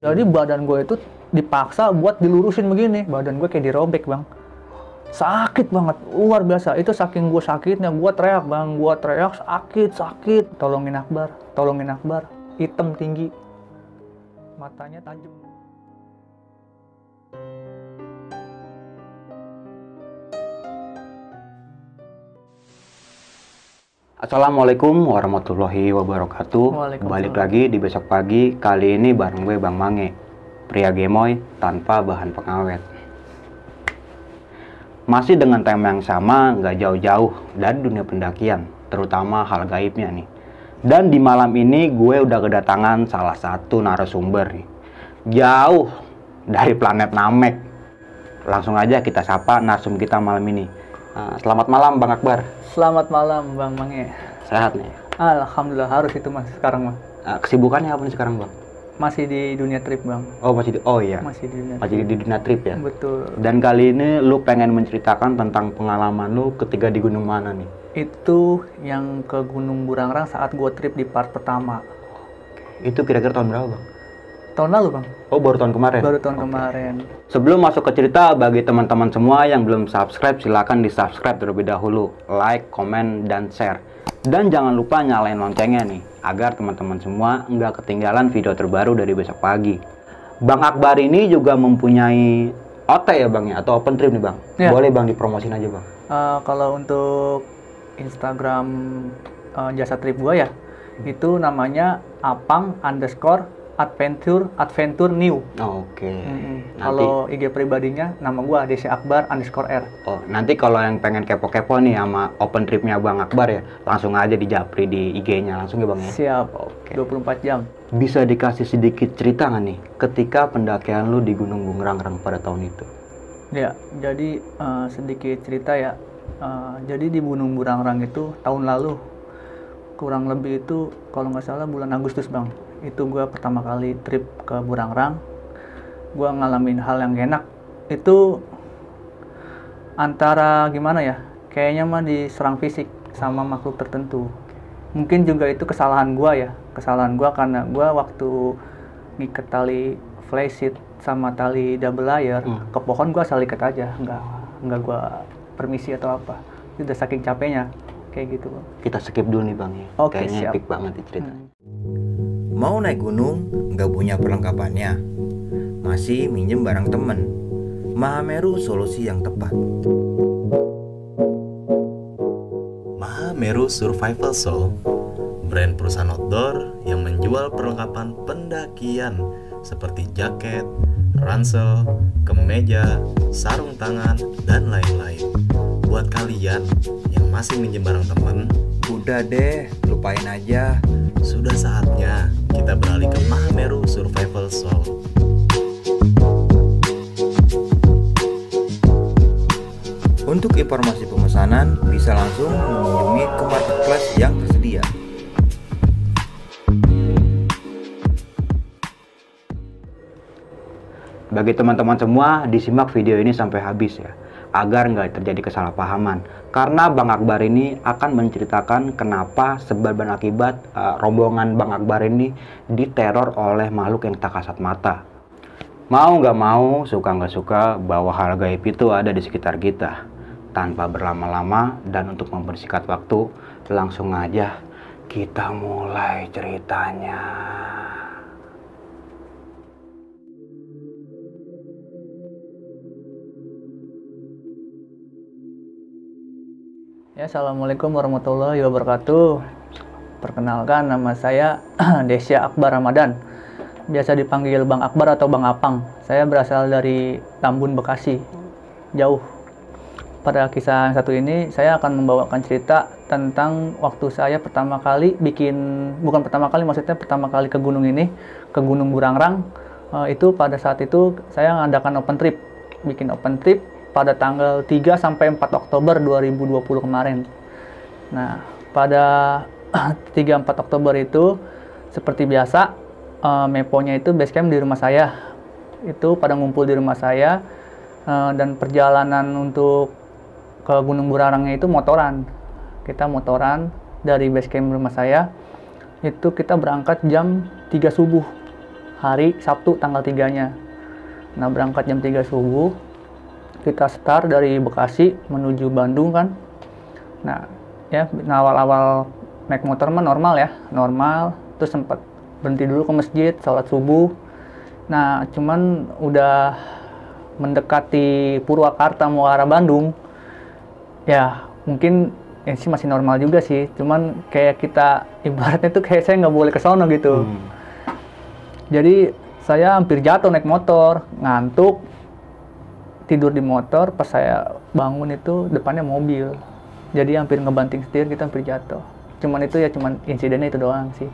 Jadi badan gue itu dipaksa buat dilurusin begini. Badan gue kayak dirobek, Bang. Sakit banget, luar biasa. Itu saking gue sakitnya, gue teriak, Bang. Gue teriak, sakit. Tolongin Akbar. Hitam tinggi. Matanya tajam. Assalamualaikum warahmatullahi wabarakatuh. Balik lagi di besok pagi. Kali ini bareng gue Bang Mange, pria gemoy tanpa bahan pengawet. Masih dengan tema yang sama, nggak jauh-jauh dari dunia pendakian, terutama hal gaibnya nih. Dan di malam ini gue udah kedatangan salah satu narasumber nih, jauh dari planet Namek. Langsung aja kita sapa narsum kita malam ini. Selamat malam Bang Akbar. Selamat malam Bang Mange. Sehat nih? Alhamdulillah, harus itu Mas sekarang Bang. Kesibukannya apa nih sekarang Bang? Masih di dunia trip Bang. Iya. Masih di dunia trip ya? Betul. Dan kali ini lu pengen menceritakan tentang pengalaman lu ketika di gunung mana nih? Itu yang ke Gunung Burangrang saat gua trip di part pertama. Itu kira-kira tahun berapa Bang? Tahun lalu Bang. Oh, baru tahun kemarin? Baru tahun kemarin. Sebelum masuk ke cerita, bagi teman-teman semua yang belum subscribe, silakan di subscribe terlebih dahulu. Like, komen, dan share. Dan jangan lupa nyalain loncengnya nih, agar teman-teman semua nggak ketinggalan video terbaru dari besok pagi. Bang Akbar ini juga mempunyai OT ya Bang ya? Atau open trip nih Bang? Ya. Boleh Bang dipromosin aja Bang. Kalau untuk Instagram jasa trip gua ya, itu namanya apang_adventure new. Oke. Kalau IG pribadinya nama gua Desya Akbar_R. Oh, nanti kalau yang pengen kepo-kepo nih sama open tripnya Bang Akbar ya, langsung aja di japri di IG-nya langsung ya Bang ya. Siap. Oke. 24 jam. Bisa dikasih sedikit cerita nggak nih ketika pendakian lu di Gunung Burangrang pada tahun itu? Ya, jadi sedikit cerita ya. Jadi di Gunung Burangrang itu tahun lalu kurang lebih itu kalau nggak salah bulan Agustus Bang. Itu gue pertama kali trip ke Burangrang. Gue ngalamin hal yang enak. Itu antara gimana ya, kayaknya mah diserang fisik sama makhluk tertentu. Mungkin juga itu kesalahan gue ya. Kesalahan gue karena gue waktu ngiket tali flysheet sama tali double layer ke pohon, gue asal ikat aja, nggak gue permisi atau apa. Itu udah saking capeknya kayak gitu Bang. Kita skip dulu nih Bang ya. Oke, kayaknya siap. epic banget nih cerita. Mau naik gunung, nggak punya perlengkapannya, masih minjem barang temen. Mahameru solusi yang tepat. Mahameru Survival Soul, brand perusahaan outdoor yang menjual perlengkapan pendakian seperti jaket, ransel, kemeja, sarung tangan, dan lain-lain. Buat kalian yang masih minjem barang temen, Udah deh, lupain aja. sudah saatnya kita beralih ke Mahameru Survival Soul. Untuk informasi pemesanan, bisa langsung mengunjungi ke marketplace yang tersedia. Bagi teman-teman semua, disimak video ini sampai habis ya, agar nggak terjadi kesalahpahaman. Karena Bang Akbar ini akan menceritakan kenapa sebab dan akibat rombongan Bang Akbar ini diteror oleh makhluk yang tak kasat mata. Mau nggak mau, suka nggak suka, bahwa hal gaib itu ada di sekitar kita. Tanpa berlama-lama dan untuk mempersingkat waktu, langsung aja kita mulai ceritanya. Ya, Assalamualaikum warahmatullahi wabarakatuh. Perkenalkan, nama saya Desya Akbar Ramadan. Biasa dipanggil Bang Akbar atau Bang Apang. Saya berasal dari Tambun, Bekasi. Jauh. Pada kisah yang satu ini, saya akan membawakan cerita tentang waktu saya pertama kali maksudnya pertama kali ke gunung ini, ke Gunung Burangrang. Itu pada saat itu saya ngadakan bikin open trip pada tanggal 3 sampai 4 Oktober 2020 kemarin. Nah, pada 3-4 Oktober itu seperti biasa, meponya itu basecamp di rumah saya. Itu pada ngumpul di rumah saya, dan perjalanan untuk ke Gunung Burangrangnya itu motoran. Kita motoran dari basecamp rumah saya. Itu kita berangkat jam 3 subuh. hari Sabtu tanggal 3-nya. Nah, berangkat jam 3 subuh, kita start dari Bekasi menuju Bandung kan. Nah, awal-awal naik motor mah normal, terus sempat berhenti dulu ke masjid, sholat subuh. Nah, cuman udah mendekati Purwakarta mau arah Bandung, ya mungkin sih masih normal juga sih, cuman kayak kita ibaratnya tuh kayak saya nggak boleh ke sono gitu. Jadi saya hampir jatuh naik motor, ngantuk, tidur di motor, pas saya bangun itu depannya mobil, jadi hampir ngebanting setir, kita hampir jatuh. Cuman insidennya itu doang sih.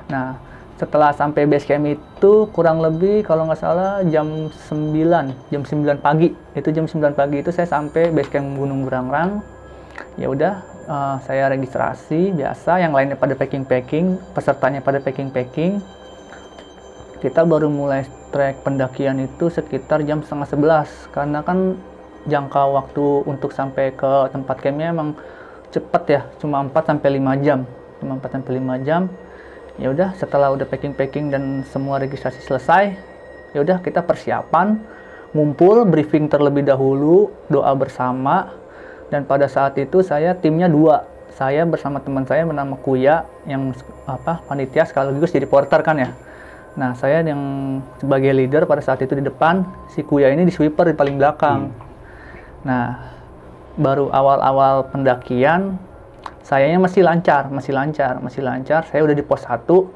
Nah, setelah sampai base camp itu kurang lebih kalau nggak salah jam 9 pagi. Itu jam 9 pagi itu saya sampai base camp Gunung Burangrang. Ya udah, saya registrasi biasa, yang lainnya pada packing, pesertanya pada packing. Kita baru mulai trek pendakian itu sekitar jam setengah 11, karena kan jangka waktu untuk sampai ke tempat campnya emang cepet ya, cuma 4-5 jam. Ya udah, setelah udah packing dan semua registrasi selesai, ya udah kita persiapan, ngumpul, briefing terlebih dahulu, doa bersama. Dan pada saat itu saya timnya 2. Saya bersama teman saya bernama Kuya, yang panitia sekaligus jadi porter kan ya. Nah, saya yang sebagai leader pada saat itu di depan, si Kuya ini di sweeper di paling belakang. Nah, baru awal-awal pendakian, sayanya masih lancar. Saya udah di pos 1,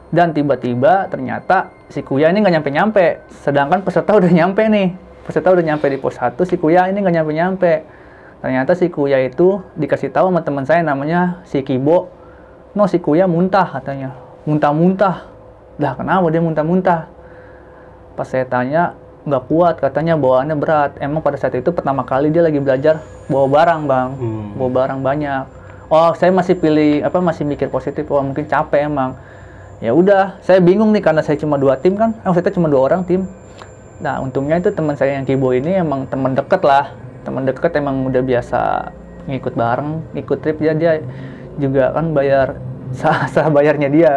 dan tiba-tiba ternyata si Kuya ini nggak nyampe-nyampe. Sedangkan peserta udah nyampe nih. Peserta udah nyampe di pos 1, si Kuya ini nggak nyampe-nyampe. Ternyata si Kuya itu dikasih tahu sama teman saya namanya si Kibo. No, si Kuya muntah katanya. Muntah-muntah. Lah, kenapa dia muntah-muntah? Pas saya tanya, nggak kuat, katanya bawaannya berat. Emang pada saat itu pertama kali dia lagi belajar bawa barang, Bang. Bawa barang banyak. Oh, saya masih masih mikir positif. Oh, mungkin capek emang. Ya udah, saya bingung nih karena saya cuma 2 tim kan. Kita cuma 2 orang tim. Nah, untungnya itu teman saya yang Kibo ini emang teman deket lah. Teman deket, emang udah biasa ngikut bareng, ikut trip, dia juga kan bayar sah bayarnya dia,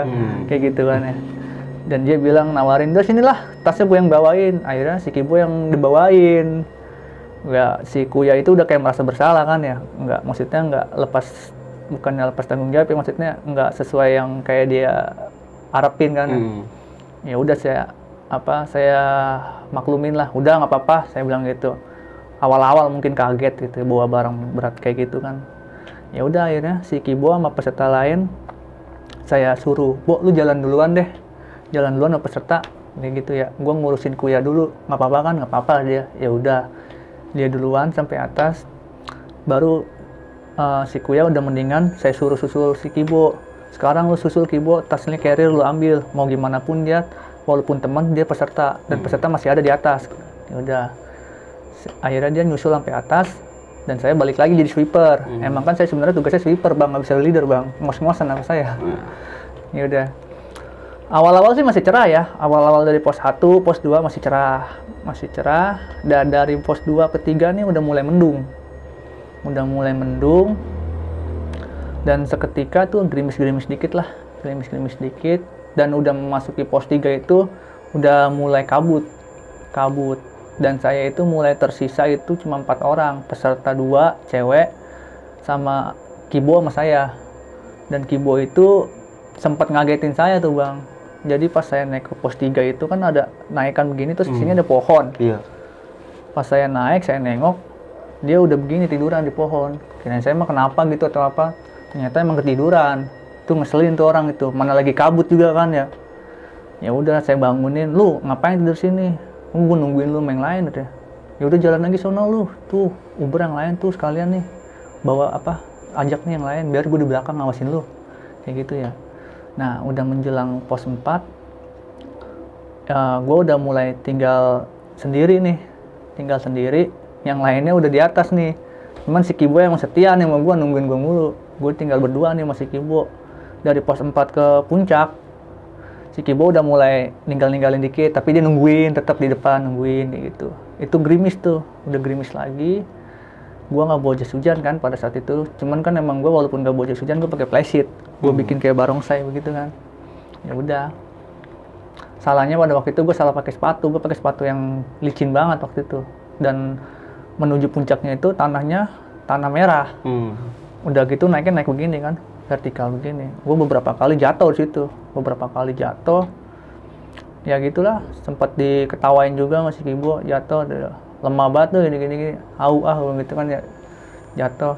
kayak gitu kan ya. Dan dia bilang nawarin, "Udah sinilah, tasnya gue yang bawain." Akhirnya si Kibo yang dibawain. Si Kuya itu udah kayak merasa bersalah kan ya. Maksudnya bukannya lepas tanggung jawab ya, maksudnya nggak sesuai yang kayak dia harapin kan. Ya udah, saya maklumin lah, udah nggak apa-apa, saya bilang gitu. Awal-awal mungkin kaget gitu, bawa barang berat kayak gitu kan. Ya udah, akhirnya si Kibo sama peserta lain saya suruh, "Bo, lu jalan duluan sama peserta," kayak gitu ya. Gue ngurusin Kuya dulu, nggak apa-apa kan? Nggak apa-apa dia. Ya udah, dia duluan sampai atas, baru si Kuya udah mendingan, saya suruh susul si Kibo. "Sekarang lu susul Kibo, tasnya carrier lu ambil, mau gimana pun dia, walaupun teman, dia peserta, dan peserta masih ada di atas." Ya udah, akhirnya dia nyusul sampai atas, dan saya balik lagi jadi sweeper. Emang kan saya sebenarnya tugasnya sweeper, Bang, nggak bisa leader, Bang. Ngos-ngosan sama saya. Ya udah. Awal-awal sih masih cerah ya. Awal-awal dari pos 1, pos 2 masih cerah. Dan dari pos 2 ke 3 nih udah mulai mendung. Dan seketika tuh gerimis-gerimis dikit. Dan udah memasuki pos 3 itu udah mulai kabut. Dan saya itu mulai tersisa itu cuma 4 orang, peserta 2 cewek sama Kibo sama saya. Dan Kibo itu sempat ngagetin saya tuh, Bang. Jadi pas saya naik ke pos 3 itu kan ada naikan begini, terus di sini ada pohon. Iya. Pas saya naik, saya nengok, dia udah begini tiduran di pohon. Kirain saya mah kenapa gitu atau apa. Ternyata emang ketiduran. Itu ngeselin tuh orang itu, mana lagi kabut juga kan ya. Ya udah, saya bangunin, "Lu ngapain tidur sini?" "Gue nungguin lu main lain," udah. "Ya udah, jalan lagi sono lu. Tuh, Uber yang lain tuh sekalian nih. Bawa ajak nih yang lain biar gue di belakang ngawasin lu." Kayak gitu ya. Nah, udah menjelang pos 4. Gue udah mulai tinggal sendiri. Yang lainnya udah di atas nih. Cuman si Kibo yang setia nih sama gue, nungguin gue mulu. Gue tinggal berdua nih sama si Kibo. Dari pos 4 ke puncak, si Kibo udah mulai ninggalin dikit, tapi dia tetap di depan nungguin kayak gitu. Itu gerimis tuh, udah gerimis lagi. Gua nggak bawa jas hujan kan pada saat itu. Cuman kan emang gua walaupun nggak bawa jas hujan, gua pakai flysheet. Gua bikin kayak barongsai begitu kan. Ya udah. salahnya pada waktu itu gue salah pakai sepatu. Gue pakai sepatu yang licin banget waktu itu. Dan menuju puncaknya itu tanahnya tanah merah. Udah gitu naiknya naik begini kan, vertikal begini. Gue beberapa kali jatuh di situ. Ya gitulah, sempat diketawain juga masih Kibo, jatuh, lemah banget tuh gini, gitu kan ya, jatuh.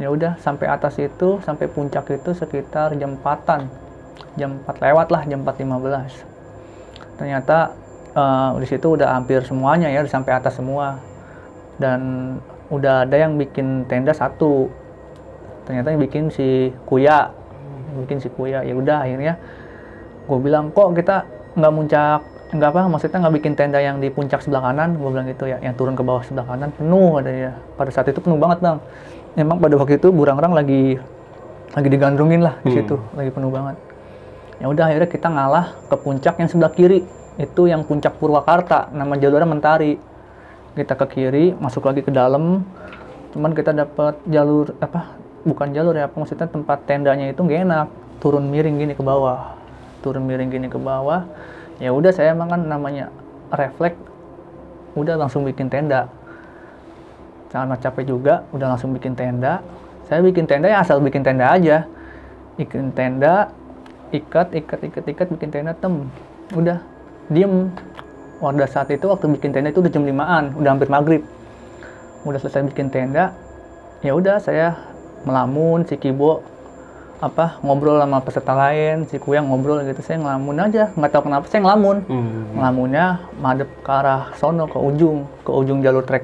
Ya udah sampai atas itu, sampai puncak itu sekitar jam 4-an, jam 4 lewat lah, jam 4.15. Ternyata di situ udah hampir semuanya ya, udah sampai atas semua. Dan udah ada yang bikin tenda satu, ternyata yang bikin si Kuya. Ya udah akhirnya gue bilang, kok kita nggak bikin tenda yang di puncak sebelah kanan. Gue bilang gitu ya, yang turun ke bawah sebelah kanan penuh adanya. Pada saat itu penuh banget bang. Emang pada waktu itu burangrang lagi digandrungin lah di situ, lagi penuh banget. Ya udah akhirnya kita ngalah ke puncak yang sebelah kiri, itu yang puncak Purwakarta, nama jalurnya Mentari. Kita ke kiri, masuk lagi ke dalam, cuman kita dapat jalur bukan jalur ya, maksudnya tempat tendanya itu gak enak, turun miring gini ke bawah. Ya udah saya emang kan namanya refleks, udah langsung bikin tenda. Karena capek juga, udah langsung bikin tenda. Saya bikin tenda ya asal bikin tenda aja. Bikin tenda, ikat, bikin tenda, udah diem. Pada saat itu waktu bikin tenda itu udah jam 5-an, udah hampir maghrib. Udah selesai bikin tenda, ya udah saya melamun, si Kibo ngobrol sama peserta lain, si Kuya ngobrol gitu, saya ngelamun aja, nggak tahu kenapa saya ngelamun. Ngelamunnya madep ke arah sono, ke ujung jalur trek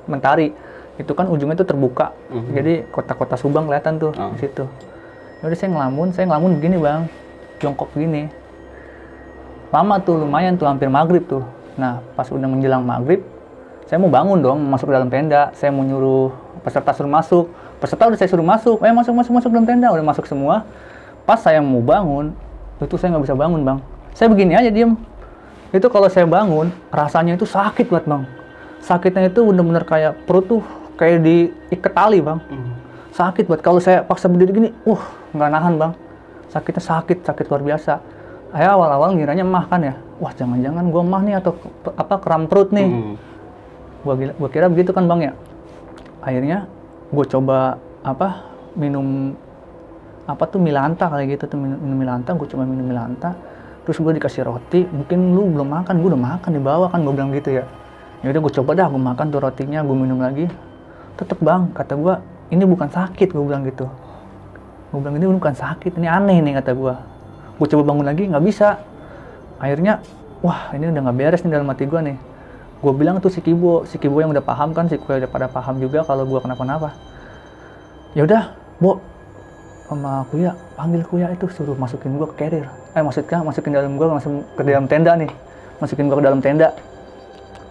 Mentari. Itu kan ujungnya itu terbuka, jadi kota-kota Subang kelihatan tuh di situ. Ya udah saya ngelamun begini bang, jongkok begini. Lama tuh, lumayan tuh, hampir maghrib tuh. Nah pas udah menjelang maghrib, saya mau bangun dong, masuk ke dalam tenda. Saya mau nyuruh peserta suruh masuk. Peserta udah saya suruh masuk, masuk dalam tenda, udah masuk semua. Pas saya mau bangun, itu saya nggak bisa bangun bang. Saya begini aja diem. Itu kalau saya bangun, rasanya itu sakit banget bang. Sakitnya itu bener-bener kayak perut tuh kayak diikat tali bang. Sakit banget. Kalau saya paksa berdiri gini, nggak nahan bang. Sakitnya sakit luar biasa. Saya awal-awal ngiranya emah kan ya. Wah jangan-jangan gue emah nih atau kram perut nih. Gue kira begitu kan bang ya. Akhirnya gue coba minum Milanta kayak gitu tuh, minum Milanta. Gue coba minum Milanta, terus gue dikasih roti. Mungkin lu belum makan, gue udah makan di bawah kan, gue bilang gitu ya. Ya udah gue coba dah, gue makan tuh rotinya, gue minum lagi. Tetep bang, kata gue ini bukan sakit, gue bilang gitu. Gue bilang ini bukan sakit, ini aneh nih kata gue. Gue coba bangun lagi, nggak bisa. Akhirnya wah ini udah nggak beres nih dalam hati gue nih. Gue bilang tuh si Kibo yang udah paham kan, si Kuya udah pada paham juga kalau gue kenapa-napa. Ya udah, Bo, sama Kuya, panggil Kuya itu, suruh masukin gue ke carrier. Masukin dalam gue, langsung ke dalam tenda nih. Masukin gue ke dalam tenda.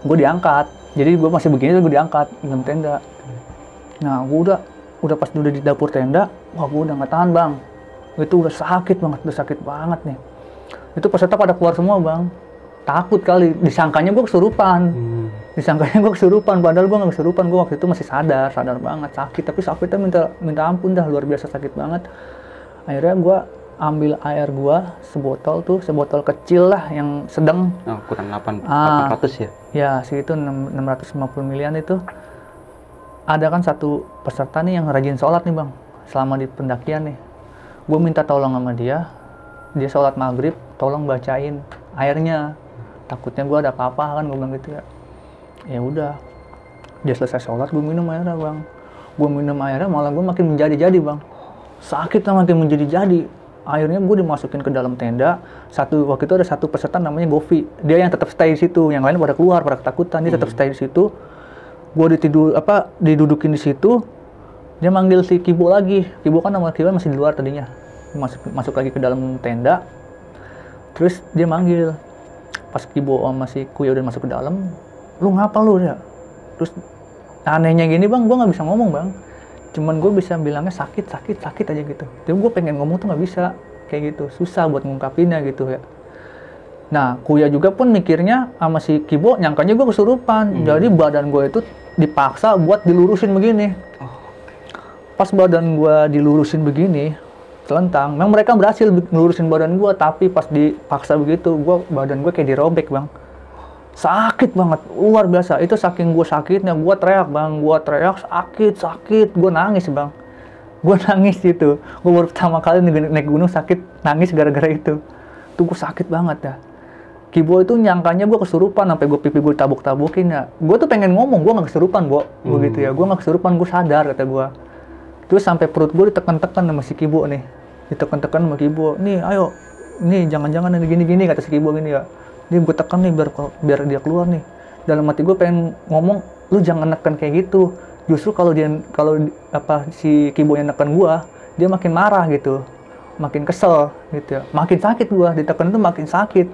Gue diangkat. Jadi gue masih begini tuh gue diangkat di dalam tenda. Nah, gue udah pas udah di dapur tenda, wah gue udah nggak tahan bang. Itu udah sakit banget nih. Itu peserta pada keluar semua bang. Takut kali, disangkanya gue kesurupan. Padahal gue nggak kesurupan. Gue waktu itu masih sadar banget, sakit. Tapi sakitnya minta ampun dah, luar biasa sakit banget. Akhirnya gue ambil air gue sebotol kecil lah yang sedang. Kurang 800 ya? Ya segitu 650 milian itu. Ada kan satu peserta nih yang rajin sholat nih bang, selama di pendakian nih. Gue minta tolong sama dia sholat maghrib, tolong bacain airnya. Takutnya gue ada apa-apa kan, gue bilang gitu ya. Ya udah, dia selesai sholat, gue minum airnya bang. Gue minum airnya malah gue makin menjadi-jadi bang. Sakitnya makin menjadi-jadi. Akhirnya gue dimasukin ke dalam tenda. Waktu itu ada satu peserta namanya Govi. Dia yang tetap stay di situ. Yang lain pada keluar, pada ketakutan. Dia tetap stay di situ. Gue didudukin di situ. Dia manggil si Kibo lagi. Kibo kan nama Kibo masih di luar tadinya. Masuk lagi ke dalam tenda. Terus dia manggil. Pas Kibo sama si Kuya udah masuk ke dalam, lu ngapa lu ya? Terus anehnya gini bang, gue nggak bisa ngomong bang. Cuman gue bisa bilangnya sakit aja gitu. Tapi gue pengen ngomong tuh nggak bisa kayak gitu, susah buat ngungkapinnya gitu ya. Nah Kuya juga pun mikirnya sama si Kibo nyangkanya gue kesurupan. Jadi badan gue itu dipaksa buat dilurusin begini. Pas badan gue dilurusin begini, telentang. Memang mereka berhasil ngelurusin badan gue, tapi pas dipaksa begitu, badan gue kayak dirobek bang. Sakit banget, luar biasa. Itu saking gue sakitnya, gue teriak bang, gue teriak sakit, gue nangis bang. Gue nangis itu, gue baru pertama kali naik gunung sakit, nangis gara-gara itu. Tuh gue sakit banget ya. Kibo itu nyangkanya gue kesurupan, sampai gue pipi gue tabuk-tabukin ya. Gue tuh pengen ngomong, gue gak kesurupan begitu ya. Gue gak kesurupan, gue sadar kata gue. Terus sampai perut gue ditekan-tekan sama si Kibo nih. Ditekan-tekan sama Kibo, nih ayo, nih jangan-jangan gini-gini kata si Kibo gini ya. Dia gue tekan nih biar dia keluar nih. Dalam hati gue pengen ngomong, lu jangan neken kayak gitu. Justru kalau si Kibo yang neken gua, dia makin marah gitu, makin kesel gitu ya, makin sakit gua, ditekan itu makin sakit,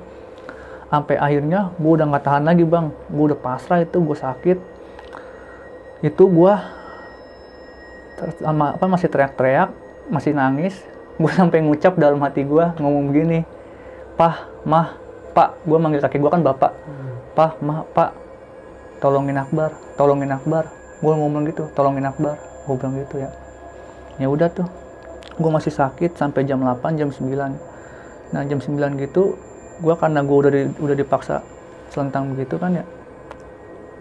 sampai akhirnya gua udah nggak tahan lagi bang, gua udah pasrah itu, gua sakit, itu gua masih teriak-teriak, masih nangis, gua sampai ngucap dalam hati gua ngomong begini, Pah, Mah, Pak, gua manggil kakek gua kan bapak, Pah, Mah, Pak, tolongin Akbar. Gue ngomong gitu, tolongin Akbar, gue bilang gitu ya. Ya udah tuh, gue masih sakit sampai jam 8, jam 9. Nah jam 9 gitu, gue karena gue udah dipaksa selentang begitu kan ya.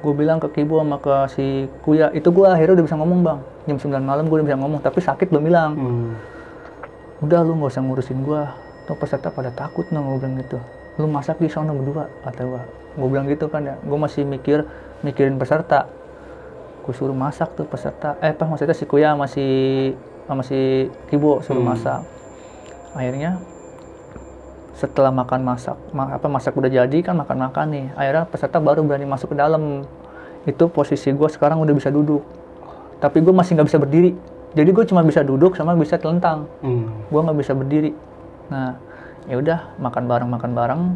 Gue bilang ke Kibo sama ke si Kuya, itu gue akhirnya udah bisa ngomong bang. Jam 9 malam gue udah bisa ngomong, tapi sakit belum hilang. Udah lu gak usah ngurusin gue, tuh peserta pada takut gue bilang gitu. Lu masak di sana berdua, kata gue. Gue bilang gitu kan ya, gue masih mikirin peserta. Gue suruh masak tuh peserta, maksudnya si Kuya sama si Kibo suruh masak. Akhirnya setelah masak udah jadi kan, makan nih. Akhirnya peserta baru berani masuk ke dalam. Itu posisi gue sekarang udah bisa duduk, tapi gue masih nggak bisa berdiri. Jadi gue cuma bisa duduk sama bisa telentang. Gue nggak bisa berdiri. Nah ya udah makan bareng.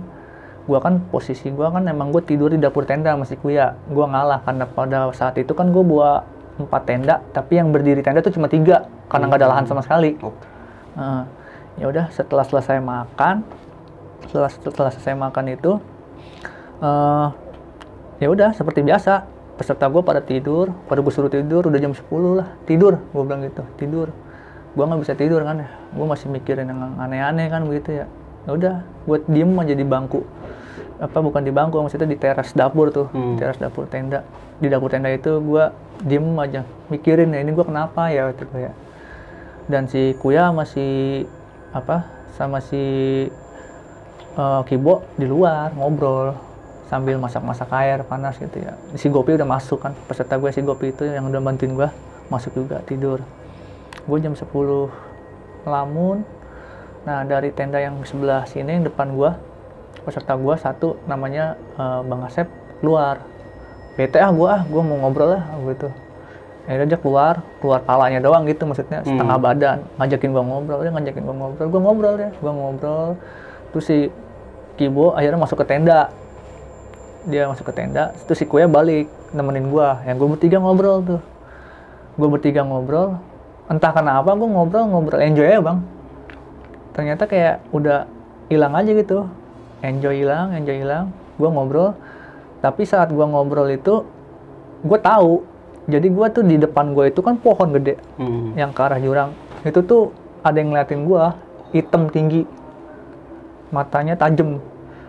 Gua kan posisi gua kan emang gue tidur di dapur tenda sama si Kuya. Gua ngalah karena pada saat itu kan gue bawa 4 tenda, tapi yang berdiri tenda tuh cuma 3 karena nggak ada lahan sama sekali. Ya udah setelah selesai makan itu ya udah seperti biasa, peserta gue pada gue suruh tidur, udah jam 10 lah tidur, gue bilang gitu, tidur. Gue nggak bisa tidur kan ya, gue masih mikirin yang aneh-aneh kan begitu ya. Ya udah gue diem aja di bangku, bukan di bangku, maksudnya di teras dapur tuh, teras dapur tenda. Di dapur tenda itu gue diem aja mikirin ya, ini gue kenapa ya gitu ya. Dan si Kuya sama si Kibo di luar ngobrol sambil masak air panas gitu ya. Si Gopi udah masuk kan, peserta gue si Gopi itu yang udah bantuin gue masuk juga tidur. Gue jam 10 lamun. Nah dari tenda yang sebelah sini, yang depan gue, peserta gue satu namanya Bang Asep keluar. Bete gue mau ngobrol lah gitu. Akhirnya dia keluar palanya doang gitu, maksudnya setengah badan, ngajakin gue ngobrol. Gue ngobrol. Terus si Kibo akhirnya masuk ke tenda. Terus si Kuya balik nemenin gue. Yang gue bertiga ngobrol. Entah kenapa gue ngobrol enjoy ya bang. Ternyata kayak udah hilang aja gitu, enjoy hilang. Gue ngobrol, tapi saat gue ngobrol itu gue tahu, jadi gue tuh di depan gue itu kan pohon gede yang ke arah jurang. Itu tuh ada yang ngeliatin gue, hitam tinggi, matanya tajam.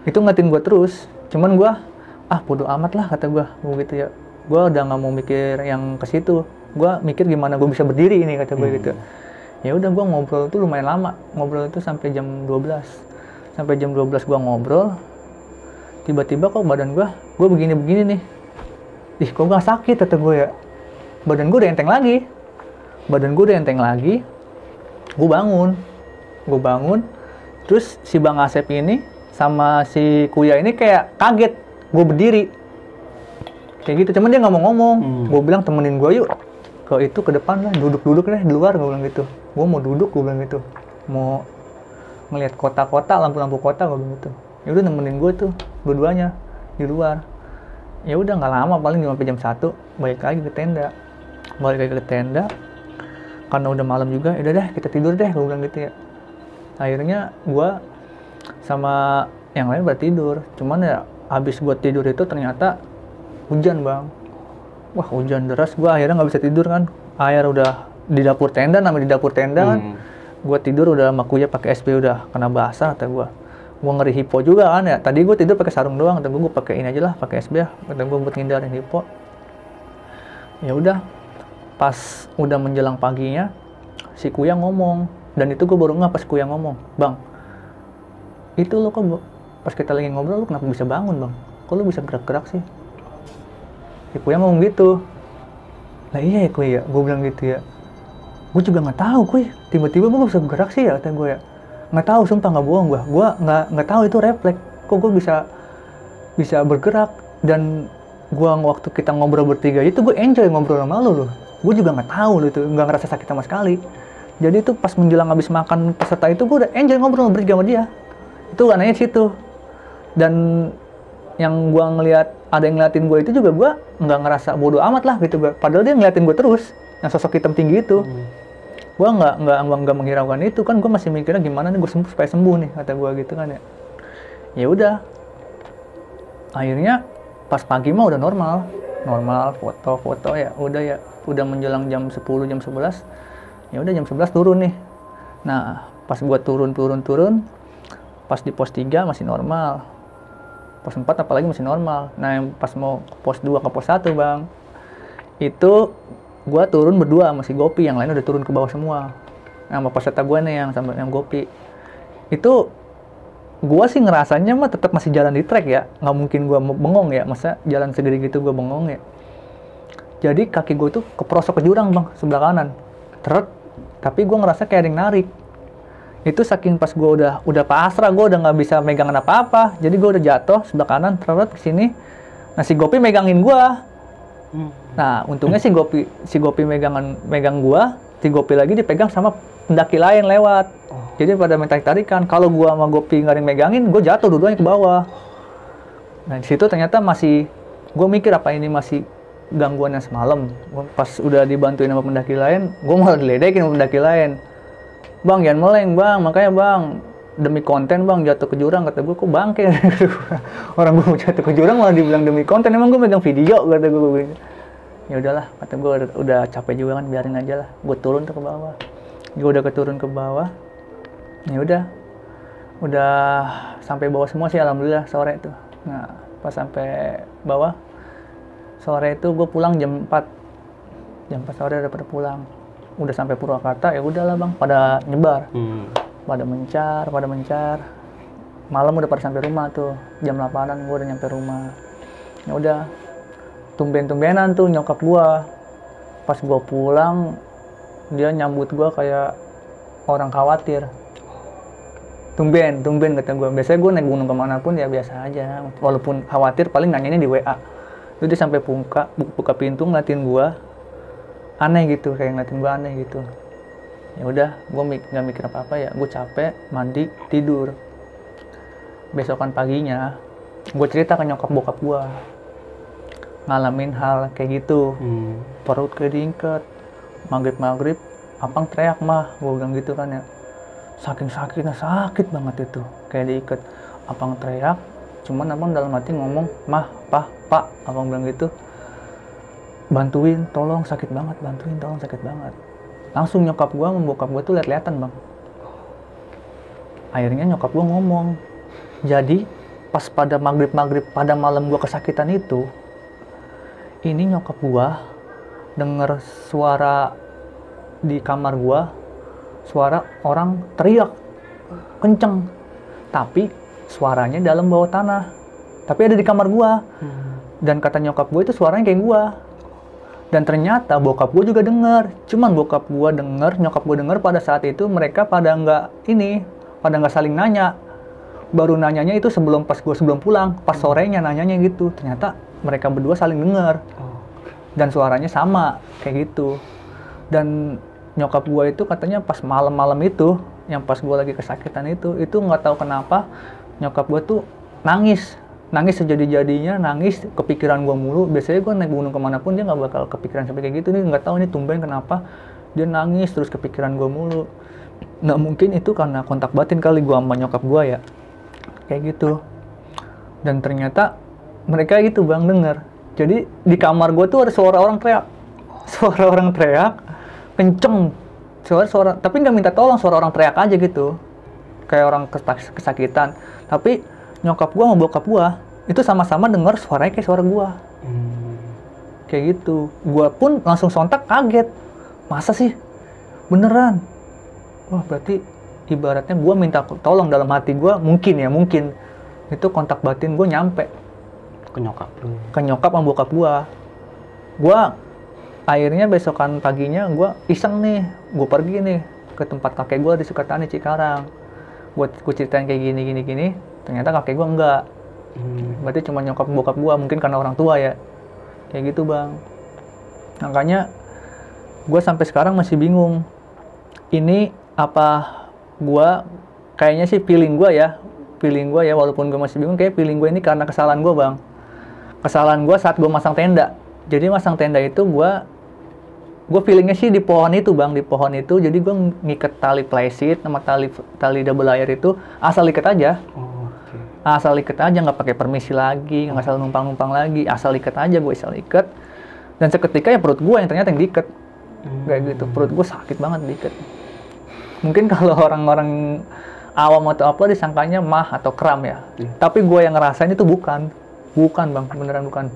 Itu ngeliatin gue terus. Cuman gue bodo amat lah kata gue gitu ya. Gue udah nggak mau mikir yang ke situ. Gue mikir gimana gue bisa berdiri ini kata gue gitu. Ya udah gue ngobrol tuh lumayan lama. Ngobrol itu sampai jam 12. Sampai jam 12 gue ngobrol. Tiba-tiba kok badan gue begini-begini nih. Ih kok gak sakit kata gue ya. Badan gue udah enteng lagi. Gue bangun. Terus si Bang Asep ini sama si Kuya ini kayak kaget gue berdiri. Kayak gitu, cuman dia nggak mau ngomong. Gue bilang temenin gue yuk ke depan lah, duduk deh di luar, gue bilang gitu. Gue mau duduk, gue bilang gitu. Mau ngeliat kota-kota, lampu-lampu kota, gue bilang gitu. Ya udah nemenin gue tuh, dua-duanya di luar. Ya udah nggak lama, paling sampai jam 1 balik lagi ke tenda. Karena udah malam juga, udah deh kita tidur deh, gue bilang gitu ya. Akhirnya gue sama yang lain tidur. Cuman ya habis gue tidur itu ternyata hujan bang. Wah hujan deras, gue akhirnya nggak bisa tidur kan. Air udah di dapur tenda kan, Gue tidur udah sama kuya pakai SB udah kena basah kata gue. Gue ngeri hipo juga kan ya. Tadi gue tidur pakai sarung doang, kata gue pakai ini aja lah, pakai SB ya. Kata gue buat ngindarin hipo. Ya udah, pas udah menjelang paginya, si kuya ngomong, dan itu gue baru nggak pas kuya ngomong, bang, itu lo kok pas kita lagi ngobrol lo kenapa bisa bangun bang? Kok lo bisa gerak-gerak sih? Si kuya ngomong gitu. Lah iya ya kuya, gue bilang gitu ya. Gue juga nggak tahu kuy, tiba-tiba gue bisa bergerak sih ya, kata gue ya. Nggak tahu, sumpah nggak bohong gue nggak tahu itu refleks. Kok gue bisa bergerak. Dan gue waktu kita ngobrol bertiga itu gue enjoy ngobrol sama lo loh. Gue juga nggak tahu lo itu, nggak ngerasa sakit sama sekali. Jadi itu pas menjelang habis makan peserta itu gue udah enjoy ngobrol bertiga sama dia. Itu anehnya di situ. Dan yang gue ngelihat ada yang ngeliatin gue itu juga gue nggak ngerasa bodoh amat lah gitu gue. Padahal dia ngeliatin gue terus, yang sosok hitam tinggi itu. Gue nggak menghiraukan itu kan, gue masih mikirnya gimana nih gue supaya sembuh nih, kata gue gitu kan ya. Ya udah, akhirnya pas pagi mah udah normal foto ya udah menjelang jam 10 jam 11 ya udah jam 11 turun nih. Nah pas gue turun pas di pos 3 masih normal, pos 4 apalagi masih normal. Nah yang pas mau pos 2 ke pos 1 bang, itu gue turun berdua sama si Gopi, yang lain udah turun ke bawah semua. Nah, sama peserta gue nih yang Gopi. Itu gue sih ngerasanya mah tetap masih jalan di trek ya, nggak mungkin gue bengong ya, masa jalan segede gitu gue bengong ya. Jadi kaki gue tuh keprosok ke jurang bang, sebelah kanan. Tapi gue ngerasa kayak ada yang narik. Itu saking pas gue udah pasrah, gue udah nggak bisa megangan apa-apa. Jadi gue udah jatuh sebelah kanan, ke sini. Nah si Gopi megangin gue. Nah, untungnya si Gopi megang gua, si Gopi lagi dipegang sama pendaki lain lewat. Jadi pada main tarik-tarikan. Kalau gua sama Gopi nggak ada yang megangin, gua jatuh dua-duanya ke bawah. Nah, di situ ternyata gua mikir apa ini masih gangguan yang semalam. Pas udah dibantuin sama pendaki lain, gua malah diledekin sama pendaki lain. Bang, jangan meleng bang, makanya bang, demi konten bang jatuh ke jurang, kata gue. Kok bangke? Orang gue jatuh ke jurang malah dibilang demi konten, emang gue megang video, kata gue. Ya udahlah, kata gue udah capek juga kan, biarin aja lah. Gue turun tuh ke bawah. Gue udah keturun ke bawah. Ya udah sampai bawah semua sih alhamdulillah sore tuh. Nah pas sampai bawah sore itu gue pulang jam 4 sore udah pada pulang. Udah sampai Purwakarta, ya udahlah bang, pada nyebar. Pada mencar. Malam udah pada sampai rumah tuh, jam 8-an gue udah nyampe rumah. Ya udah, tumben-tumbenan tuh nyokap gue. Pas gue pulang, dia nyambut gue kayak orang khawatir. Tumben kata gue. Biasanya gue naik gunung kemanapun ya biasa aja. Walaupun khawatir, paling nanyanya di WA. Itu dia sampai buka pintu ngeliatin gue. Aneh gitu, kayak ngeliatin gue aneh gitu. Ya udah, gue nggak mikir apa-apa ya. Gue capek, mandi, tidur. Besokan paginya, gue cerita ke nyokap bokap gue. Ngalamin hal kayak gitu. Perut kayak diingkat. Maghrib, abang teriak mah. Gue bilang gitu kan ya. Saking sakitnya, sakit banget itu. Kayak diikat. Abang teriak, cuman abang dalam hati ngomong, mah, pak, abang bilang gitu. Bantuin, tolong sakit banget, Langsung nyokap gue sama bokap gue tuh liat-liatan bang. Akhirnya nyokap gue ngomong, jadi pas pada maghrib pada malam gue kesakitan itu, ini nyokap gue denger suara di kamar gue, suara orang teriak kenceng, tapi suaranya dalam bawah tanah, tapi ada di kamar gue. Dan kata nyokap gue itu suaranya kayak gue. Dan ternyata bokap gue juga denger. Cuman bokap gue denger, nyokap gue denger pada saat itu mereka pada nggak saling nanya. Baru nanyanya itu sebelum pulang, pas sorenya nanyanya gitu. Ternyata mereka berdua saling denger. Dan suaranya sama, kayak gitu. Dan nyokap gue itu katanya pas malam-malam itu, yang pas gue lagi kesakitan itu nggak tahu kenapa nyokap gue tuh nangis sejadi-jadinya, nangis, kepikiran gue mulu. Biasanya gue naik gunung kemanapun dia nggak bakal kepikiran sampai kayak gitu. Nih nggak tahu ini tumben kenapa dia nangis terus kepikiran gue mulu. Nah mungkin itu karena kontak batin kali gue sama nyokap gue ya, kayak gitu. Dan ternyata mereka itu bang denger. Jadi di kamar gue tuh ada suara orang teriak kenceng, suara tapi nggak minta tolong, suara orang teriak aja gitu, kayak orang kesakitan. Tapi nyokap gue sama bokap gue itu sama-sama dengar suaranya kayak suara gue. Kayak gitu. Gue pun langsung sontak kaget, masa sih beneran? Wah, berarti ibaratnya gue minta tolong dalam hati gue, mungkin itu kontak batin gue nyampe Ke nyokap lu. ke nyokap sama bokap gue akhirnya besokan paginya gue iseng nih, gue pergi nih ke tempat kakek gue di Sukatani Cikarang. Gue ceritain kayak gini, ternyata kakek gue enggak. Berarti cuma nyokap bokap gue, mungkin karena orang tua ya, kayak gitu bang. Makanya gue sampai sekarang masih bingung, ini apa gue, kayaknya sih feeling gue ya, walaupun gue masih bingung, kayak feeling gue ini karena kesalahan gue bang. Kesalahan gue saat gue masang tenda. Jadi masang tenda itu gue feelingnya sih di pohon itu bang, jadi gue ngikat tali plyseat sama tali double layer itu asal ikat aja. Asal ikat aja, nggak pakai permisi lagi, nggak asal numpang lagi, asal ikat aja, gue asal ikat. Dan seketika ya perut gue yang ternyata yang diikat. Kayak gitu, perut gue sakit banget diikat. Mungkin kalau orang-orang awam atau apa disangkanya mah atau kram ya. Tapi gue yang ngerasain itu bukan bang, beneran bukan.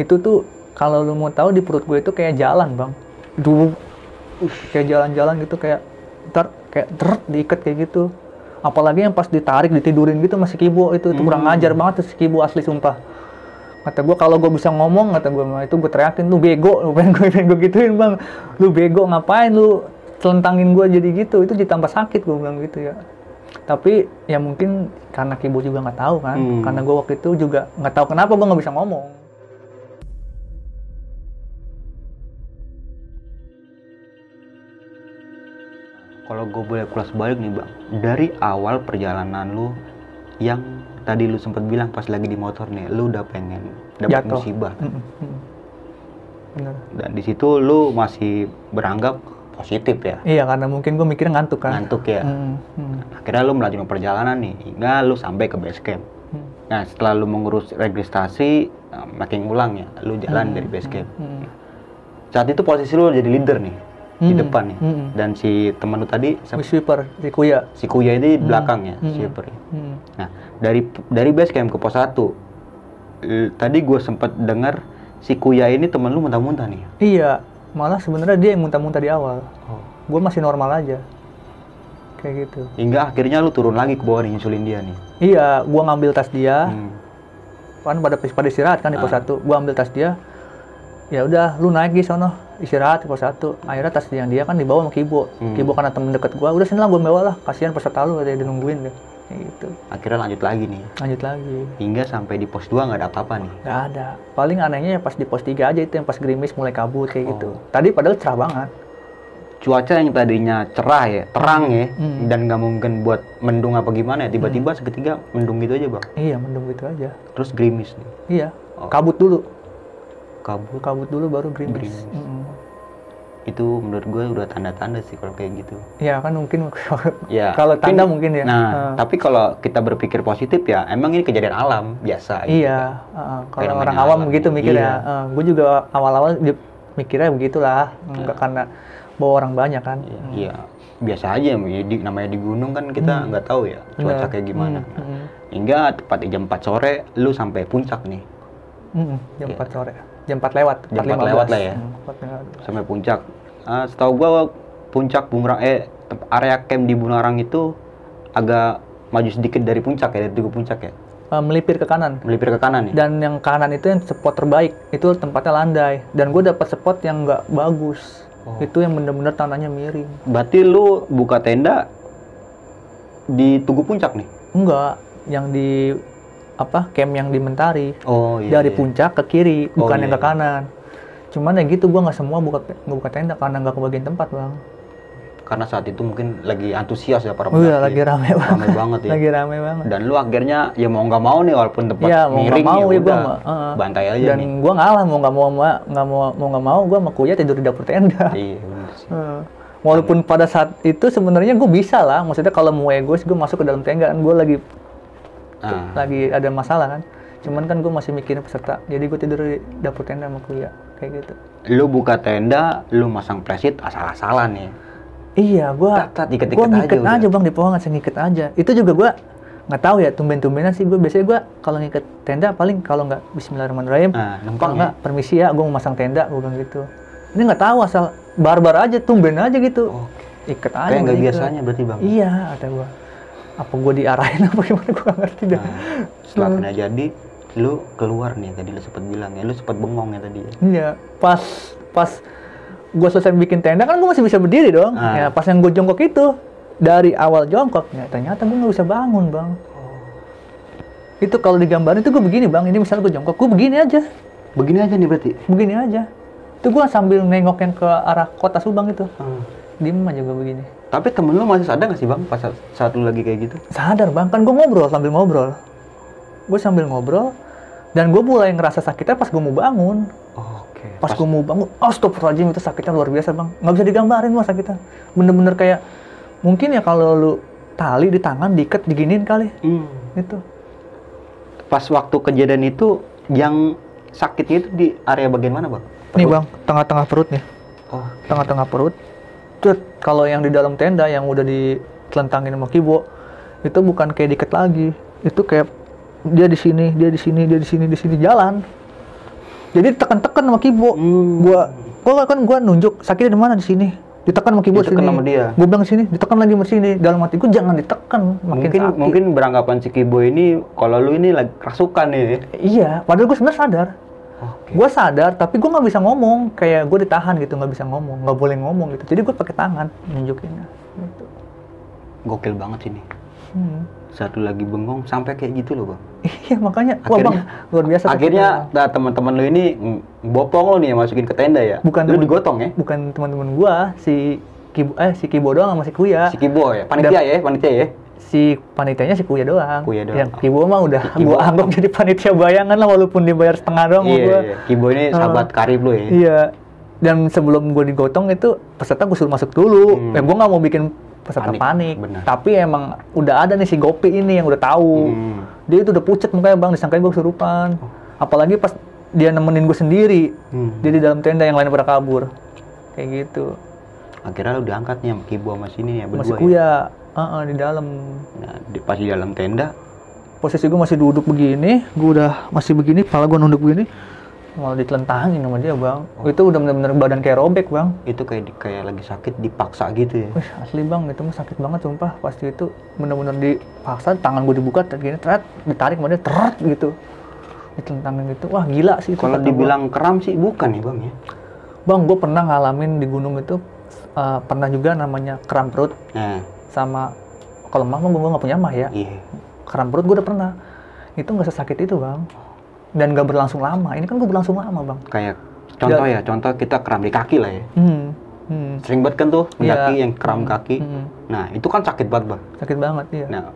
Itu tuh kalau lu mau tahu di perut gue itu kayak jalan bang, kayak jalan-jalan gitu, kayak diikat kayak gitu. Apalagi yang pas ditarik ditidurin gitu masih kibo itu kurang ajar banget tuh si kibo asli sumpah. Kata gue kalau gue bisa ngomong, kata gue itu gue teriakin, lu bego, lu pengen gue gituin bang, lu bego ngapain lu telentangin gue jadi gitu, itu ditambah sakit gue bilang gitu ya. Tapi ya mungkin karena kibo juga nggak tahu kan, karena gue waktu itu juga nggak tahu kenapa gue nggak bisa ngomong. Kalau gue boleh kulas balik nih bang, dari awal perjalanan lu yang tadi lu sempat bilang pas lagi di motor nih, lu udah pengen dapat musibah. Bener. Dan di situ lu masih beranggap positif ya? Iya, karena mungkin gue mikirnya ngantuk kan. Ngantuk ya? Akhirnya lu melanjutkan perjalanan nih, hingga lu sampai ke base camp. Nah, setelah lu mengurus registrasi, makin ngulang ya, lu jalan dari base camp. Saat itu posisi lu jadi leader nih, di depan nih. Dan si teman lu tadi, sweeper, si Kuya. Si Kuya ini di belakang ya, sweeper. Nah, dari base camp ke pos 1, tadi gue sempat dengar si Kuya ini temen lu muntah-muntah nih. Iya, malah sebenarnya dia yang muntah-muntah di awal. Gue masih normal aja, kayak gitu. Hingga akhirnya lu turun lagi ke bawah nih, nyusulin dia nih. Iya, gue ngambil tas dia. Kan pada istirahat kan di pos 1. Gue ambil tas dia. Ya udah, lu naik di sono, istirahat di pos 1. Akhirnya tas yang dia kan dibawa sama Kibo. Kibo karena temen deket gue. Udah sini lah, gue bawa lah. Kasihan peserta lu, ada yang nungguin deh. Kayak gitu. Akhirnya lanjut lagi nih. Lanjut lagi. Hingga sampai di pos 2 nggak ada apa-apa nih. Nggak ada. Paling anehnya ya pas di pos 3 aja itu yang pas gerimis mulai kabut kayak gitu. Tadi padahal cerah banget. Cuaca yang tadinya cerah ya, terang ya, dan nggak mungkin buat mendung apa gimana ya, tiba-tiba seketika mendung gitu aja bang. Iya, mendung gitu aja. Terus gerimis nih. Iya, kabut dulu. Kabut Dulu baru gerimis. Itu menurut gue udah tanda-tanda sih kalau kayak gitu. Iya kan mungkin ya, kalau tanda mungkin ya. Nah, tapi kalau kita berpikir positif ya, emang ini kejadian alam biasa. Iya, kalau orang awam begitu mikirnya. Gue juga awal-awal mikirnya begitulah, nggak karena bawa orang banyak kan. Iya, biasa aja. Namanya di gunung kan kita nggak tahu ya cuaca kayak gimana. Hingga tepat di jam 4 sore, lu sampai puncak nih. Jam 4 sore. Jam 4 lewat. Jam 4 lewat lah ya. Sampai puncak. Setahu gua puncak Bungarang, area camp di Bungarang itu agak maju sedikit dari puncak ya, dari tugu puncak ya. Melipir ke kanan. Melipir ke kanan ya. Dan yang kanan itu yang spot terbaik, itu tempatnya landai. Dan gue dapat spot yang nggak bagus. Itu yang bener-bener tanahnya miring. Berarti lu buka tenda di tugu puncak nih? Enggak, yang di camp yang di Mentari. Dari puncak ke kiri, bukan yang ke kanan. Cuman ya gitu, gue nggak semua buka tenda karena nggak kebagian tempat bang. Karena saat itu mungkin lagi antusias ya para pendaki. Iya, lagi rame banget ya. Lagi rame banget. Dan lu akhirnya ya mau nggak mau nih, walaupun tempat miring ya udah bantai aja. Dan nih. Gue ngalah, mau nggak mau gue sama Kuya tidur di dapur tenda. Iya benar sih. Walaupun pada saat itu sebenarnya gue bisa lah, maksudnya kalau mau egois gue masuk ke dalam tenda kan, gue lagi ada masalah kan. Cuman kan gue masih mikirin peserta, jadi gue tidur di dapur tenda sama Kuya, kayak gitu. Lu buka tenda, lu masang presit asal-asalan ya? Iya, gua ngiket aja bang di pohon, ngasih ngiket aja. Itu juga gua nggak tahu ya, tumben-tumbenan sih gua. Biasanya gua kalau ngiket tenda paling kalau nggak Bismillahirrahmanirrahim, kalau nggak permisi ya, gua mau masang tenda, gua bilang gitu. Ini nggak tahu, asal barbar aja, tumben aja gitu. Iket aja. Kayak nggak biasanya berarti bang. Iya, kata gua. Apa gua diarahin apa gimana, gua nggak ngerti dah. Setelah tenda jadi, lu keluar nih, tadi lu sempat bilang ya, lu sempat bengong ya tadi ya. Iya, pas gue selesai bikin tenda kan gue masih bisa berdiri dong. Ya pas yang gue jongkok itu, dari awal jongkok ya, ternyata gue nggak bisa bangun bang. Itu kalau digambarin tuh gue begini bang, ini misalnya gue jongkok, gue begini aja nih berarti. Begini aja. Itu gue sambil nengok yang ke arah kota Subang itu. Diem aja gue begini. Tapi temen lu masih sadar nggak sih bang pas saat lu lagi kayak gitu? Sadar bang, kan gue sambil ngobrol. Gue sambil ngobrol dan gue mulai ngerasa sakitnya pas gue mau bangun. Pas gue mau bangun, astagfirullahaladzim, itu sakitnya luar biasa bang. Nggak bisa digambarin mah sakitnya. Bener-bener kayak, mungkin ya kalau lu tali di tangan, diikat, diginiin kali. Itu. Pas waktu kejadian itu, yang sakitnya itu di area bagian mana bang? Nih bang, tengah-tengah perut nih. Tengah-tengah perut. Kalau yang di dalam tenda, yang udah ditelentangin sama Kibo, itu bukan kayak diikat lagi. Itu kayak, dia di sini, jalan. Jadi ditekan-tekan sama Kibo. Gua nunjuk sakitnya di mana, di sini. Ditekan sama Kibo sini. Sama dia. Gua bilang sini, ditekan lagi sama sini. Dalam hati gua jangan ditekan, makin sakit. Mungkin beranggapan si Kibo ini kalau lu ini lagi kerasukan nih. Iya, padahal gua sebenarnya sadar. Gua sadar, tapi gua nggak bisa ngomong. Kayak gua ditahan gitu, nggak bisa ngomong, nggak boleh ngomong gitu. Jadi gua pakai tangan nunjukinnya. Gitu. Gokil banget ini. Saat lu lagi bengong sampai kayak gitu loh bang. Iya makanya, wah bang, luar biasa. Akhirnya teman-teman lu ini bopong lo nih yang masukin ke tenda ya? Bukan lu digotong ya? Bukan teman-teman gua, si Kibo doang sama si Kuya. Si Kibo ya? Panitia ya? Si panitianya si Kuya doang. Yang Kibo mah udah gua anggap jadi panitia bayangan lah, walaupun dibayar setengah doang sama gua. Iya. Kibo ini sahabat karib lu ya? Iya. Dan sebelum gua digotong itu, peserta gua suruh masuk dulu. Gua nggak mau bikin peserta panik. Tapi emang udah ada nih si Gopi ini yang udah tahu. Dia itu udah pucet mukanya bang, disangkain gue kesurupan. Apalagi pas dia nemenin gue sendiri. Dia di dalam tenda, yang lain pada kabur. Kayak gitu. Akhirnya lu diangkat nih sama Kibo sama sini ya berdua. Masih Kuya, di dalam. Nah, pas di dalam tenda, posisi gue masih duduk begini, gue udah masih begini, kepala gue nunduk begini. Malah ditelentangin sama dia bang. Itu udah bener-bener badan kayak robek bang. Itu kayak lagi sakit dipaksa gitu ya? Wih asli bang, itu mah sakit banget sumpah. Pasti itu bener-bener dipaksa, tangan gue dibuka, gini, ditarik sama dia, gitu. Ditelentangin gitu, wah gila sih itu. Kalau dibilang kram sih bukan ya bang ya? Bang, gue pernah ngalamin di gunung itu, pernah juga namanya kram perut. Sama, kalau mah gue nggak punya mah ya. Kram perut gue udah pernah. Itu nggak sesakit itu bang. Dan gak berlangsung lama. Ini kan gue berlangsung lama bang. Kayak contoh kita kram di kaki lah ya. Sering banget kan tuh kaki yang kram kaki. Nah itu kan sakit banget bang. Sakit banget iya. Nah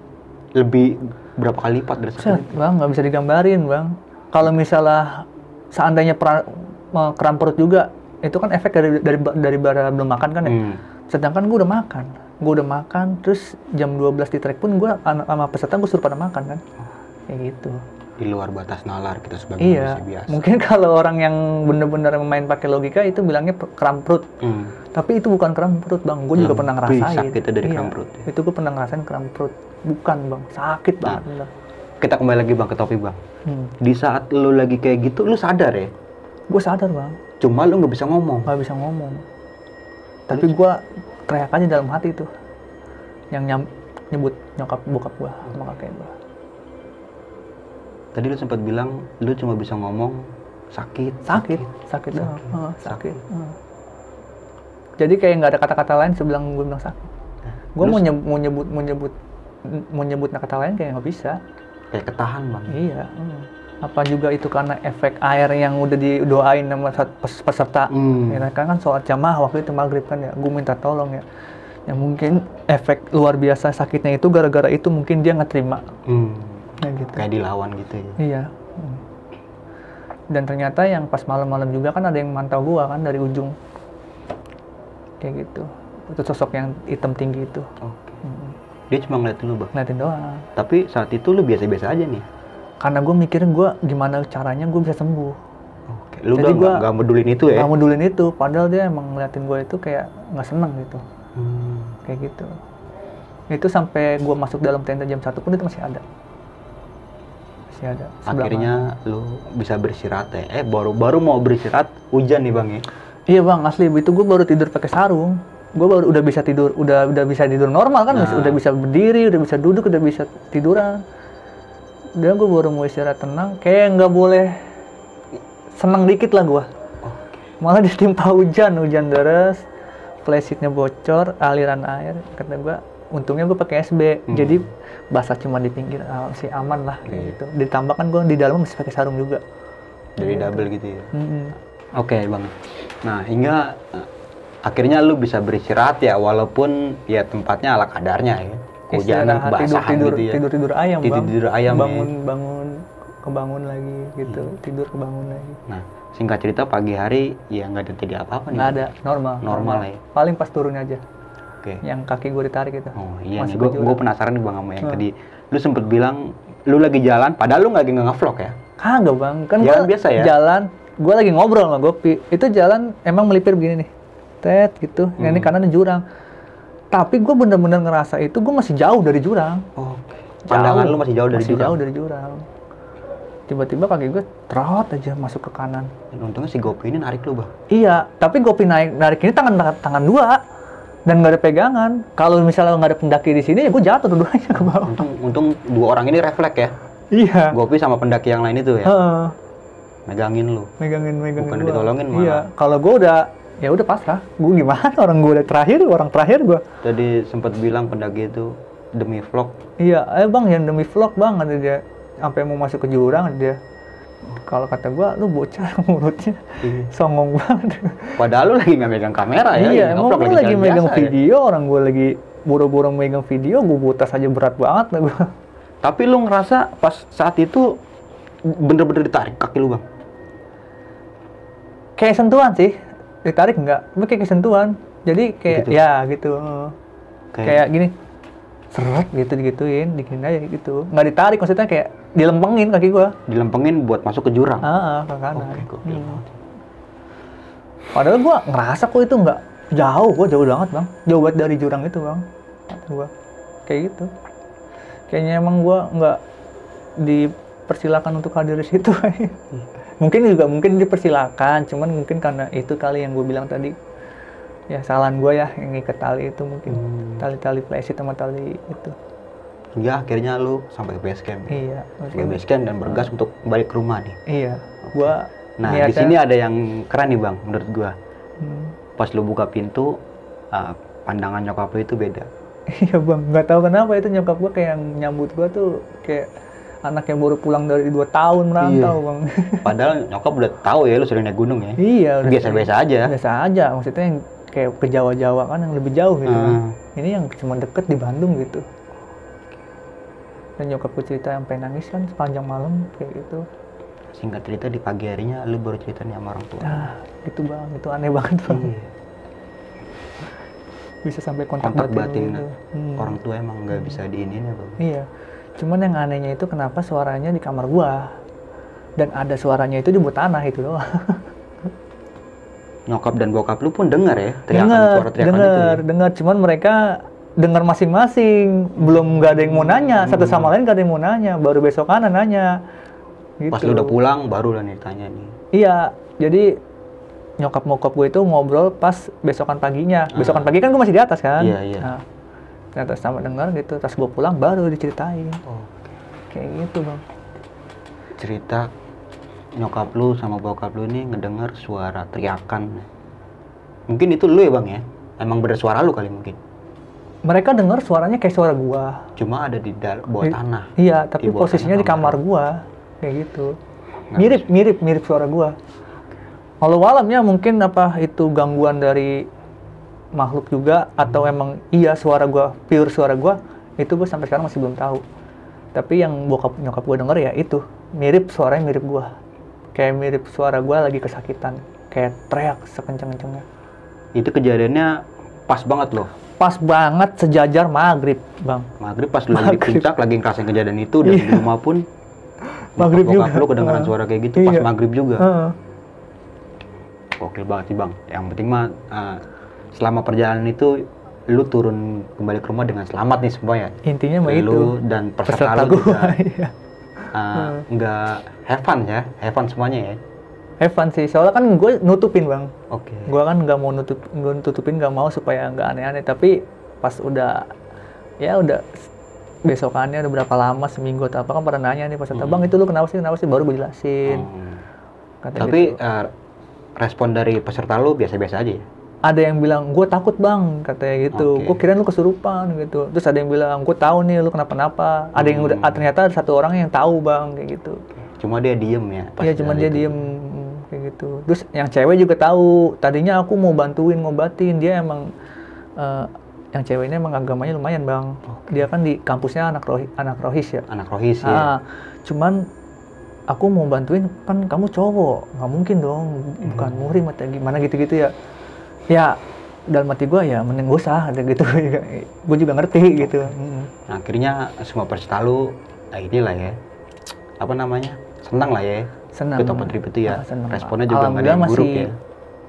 lebih berapa kali lipat dari sakit itu? Bang, nggak bisa digambarin bang. Kalau misalnya seandainya kram perut juga, itu kan efek dari belum makan kan ya. Sedangkan gue udah makan. Terus jam 12 di trek pun gue sama peserta gue suruh pada makan kan. Kayak gitu. Di luar batas nalar kita sebagai manusia biasa. Mungkin kalau orang yang benar-benar main pakai logika itu bilangnya kram perut. Tapi itu bukan kram perut bang. Gue juga pernah ngerasain. Sakitnya dari kram perut. Ya? Itu gue pernah ngerasain kram perut. Bukan bang, sakit banget. Kita kembali lagi bang ke topik bang. Di saat lu lagi kayak gitu, lu sadar ya? Gue sadar bang. Cuma lu nggak bisa ngomong. Nggak bisa ngomong. Tapi gue teriak aja dalam hati tuh. Yang nyebut nyokap bokap gue sama kakek gue. Tadi lu sempat bilang lu cuma bisa ngomong sakit doang. Sakit. Jadi kayak nggak ada kata-kata lain sebelum gue bilang sakit. Gue mau nyebut kata lain kayak nggak bisa. Kayak ketahan bang. Iya. Apa juga itu karena efek air yang udah didoain sama peserta. Ya kan sholat jamaah waktu itu maghrib kan ya. Gue minta tolong ya. Yang mungkin efek luar biasa sakitnya itu gara-gara itu mungkin dia nggak terima. Gitu. Kayak dilawan gitu ya? Iya. Dan ternyata yang pas malam-malam juga kan ada yang mantau gua kan dari ujung. Kayak gitu. Itu sosok yang hitam tinggi itu. Dia cuma ngeliatin lu bang? Ngeliatin doang. Tapi saat itu lu biasa-biasa aja nih? Karena gua mikirin gimana caranya gua bisa sembuh. Lu jadi udah nggak medulin itu ya? Nggak medulin itu. Padahal dia emang ngeliatin gua itu kayak nggak seneng gitu. kayak gitu. Itu sampai gue masuk dalam tenda jam 1 pun itu masih ada. Akhirnya lu bisa beristirahat ya. Baru mau beristirahat hujan nih Bang ya. Iya Bang, asli itu gue baru tidur pakai sarung. Gue baru udah bisa tidur, udah bisa tidur normal kan, udah bisa berdiri, udah bisa duduk, udah bisa tiduran. Dan gue baru mau istirahat tenang, kayak nggak boleh senang dikit lah gue. Malah ditimpa hujan deras, flashlight-nya bocor, aliran air. Kata gue, untungnya gue pakai SB, jadi basah cuma di pinggir, sih aman lah kayak gitu. Ditambah kan gue di dalam masih pakai sarung juga. Jadi double gitu ya. Oke Bang. Nah hingga akhirnya lu bisa beristirahat ya, walaupun ya tempatnya ala kadarnya ya. Hujanan, kebasahan gitu ya. Tidur ayam Bang. Tidur ayam kebangun lagi gitu, tidur kebangun lagi. Nah singkat cerita pagi hari ya nggak ada terjadi apa-apa nih. Nggak ada, normal ya. Paling pas turun aja. Oke. Yang kaki gue ditarik itu. Oh iya nih, gue penasaran nih Bang sama yang tadi. Lu sempet bilang lu lagi jalan, padahal lu nggak lagi nge-vlog ya? Kagak Bang, kan jalan gue biasa ya? Jalan, gue lagi ngobrol sama Gopi. Itu jalan emang melipir begini nih, tet gitu. Ini kanan jurang. Tapi gue bener-bener ngerasa itu gue masih jauh dari jurang. Oke. Pandangan lu masih jauh dari jurang? Jauh dari jurang. Tiba-tiba kaki gue trot aja masuk ke kanan. Dan untungnya si Gopi ini narik lu Bang? Iya, tapi Gopi narik ini tangan dua. Dan nggak ada pegangan. Kalau misalnya nggak ada pendaki di sini, ya gue jatuh dua-duanya ke bawah. Untung dua orang ini refleks ya? Iya. Gopi sama pendaki yang lain itu ya? Megangin lu? Megangin bukan gua. Ditolongin malah? Iya, kalau gue ya udah pasrah. Gue gimana, orang gue orang terakhir gue. Tadi sempat bilang pendaki itu demi vlog. Iya, Bang, yang demi vlog Bang, ada dia. Sampai mau masuk ke jurang ada dia. Kalau kata gua, lu bocah mulutnya, songong banget. Padahal lu lagi nggak megang kamera ya? Iya, emang gua lagi megang biasa, video, orang gua lagi buru-buru megang video, gua butas aja berat banget lah gua. Tapi lu ngerasa pas saat itu bener-bener ditarik kaki lu Bang? Kayak sentuhan sih, ditarik enggak, tapi kayak sentuhan. Jadi kayak, gitu. ya gitu. Kayak gini, seret gitu digituin aja gitu. Nggak ditarik, maksudnya kayak dilempengin kaki gua. Dilempengin buat masuk ke jurang? Ke kanan. Oke. Padahal gua ngerasa kok itu nggak jauh, gua jauh banget Bang. Jauh banget dari jurang itu Bang. Gua kayak gitu. Kayaknya emang gua nggak dipersilakan untuk hadir di situ. Mungkin dipersilakan, cuman mungkin karena itu kali yang gua bilang tadi. Ya kesalahan gue ya yang ngikat tali itu mungkin tali flashlight sama tali itu. Hingga akhirnya lu sampai ke base camp. Iya. Sampai base camp dan bergas untuk balik ke rumah nih. Iya. Gua di sini ada yang keren nih Bang menurut gua. Pas lu buka pintu, pandangan nyokap lu itu beda. Iya Bang, nggak tahu kenapa itu nyokap gua kayak yang nyambut gua tuh kayak anak yang baru pulang dari 2 tahun merantau Bang. Padahal nyokap udah tahu ya lu sering naik gunung ya. Iya. Biasa-biasa aja. Biasa aja, maksudnya yang kayak ke Jawa-Jawa kan yang lebih jauh gitu kan. Ini yang cuma deket di Bandung gitu. Dan nyokapku cerita sampai nangis kan sepanjang malam kayak gitu. Singkat cerita di pagi harinya lu baru cerita nih sama orang tua. Gitu Bang, itu aneh banget Bang. Bisa sampai kontak batin gitu. Orang tua emang nggak bisa diinin ya Bang? Iya. Cuman yang anehnya itu kenapa suaranya di kamar gua. Dan ada suaranya itu di bawah tanah itu doang. Nyokap dan bokap lu pun dengar ya suara teriakan itu ya? Dengar, cuman mereka dengar masing-masing, belum nggak ada yang mau nanya, satu sama lain nggak ada yang mau nanya, baru besokan nanya gitu. Pas lu udah pulang baru lah nih tanya nih. Iya, jadi nyokap gue itu ngobrol pas besokan paginya. Besokan pagi kan gue masih di atas kan. Iya. Nah, ternyata sama dengar gitu, pas gue pulang baru diceritain. Kayak gitu Bang. Cerita nyokap lu sama bokap lu nih ngedengar suara teriakan. Mungkin itu lu ya Bang ya? Emang bener suara lu kali mungkin? Mereka dengar suaranya kayak suara gua. Cuma ada di bawah tanah. Iya, tapi posisinya di kamar gua. Kayak gitu. Mirip suara gua. Walau alamnya mungkin apa itu gangguan dari makhluk juga atau emang iya suara gua, pure suara gua, itu gua sampai sekarang masih belum tahu. Tapi yang nyokap gua denger ya itu, suaranya mirip gua. Kayak mirip suara gue lagi kesakitan, kayak teriak sekencang-kencangnya. Itu kejadiannya pas banget loh? Pas banget, sejajar maghrib Bang. Maghrib pas lu lagi di puncak, lagi ngerasain kejadian itu, dan di rumah pun maghrib juga. Lu kedengeran suara kayak gitu, pas maghrib juga. Oke banget sih Bang, yang penting mah selama perjalanan itu lu turun kembali ke rumah dengan selamat nih semua ya. Intinya mah itu. Lu dan peserta lu gua, juga iya. nggak have fun ya, have fun semuanya ya. Have fun sih, soalnya kan gue nutupin bang. Oke. Gue kan nggak mau nutupin, nggak mau supaya nggak aneh-aneh. Tapi pas udah besokannya udah berapa lama, seminggu atau apa, kan pada nanya nih peserta, bang itu lu kenapa sih, baru gue jelasin. Katanya Tapi gitu. respon dari peserta lu biasa-biasa aja ya? Ada yang bilang, gue takut bang, katanya gitu. Oke. Gue kirain lu kesurupan gitu. Terus ada yang bilang, gue tahu nih lu kenapa-napa. Ada yang udah, ternyata ada satu orang yang tahu bang, kayak gitu. Cuma dia diem ya? pas Iya, cuma dari dia itu. diem kayak gitu. Terus yang cewek juga tahu. Tadinya aku mau bantuin ngobatin, dia emang yang cewek ini emang agamanya lumayan bang. Dia kan di kampusnya anak rohis ya. Anak rohis ya? Cuman aku mau bantuin, kan kamu cowok, nggak mungkin dong, bukan muhrim atau gimana gitu-gitu ya. Ya dalam hati gue ya mending gak usah ada gitu. Gue juga ngerti gitu. Nah, akhirnya semua peserta lu inilah ya, apa namanya, senang lah ya Senang. ikut open trip itu ya. Senang. Responnya juga nggak ada yang buruk ya.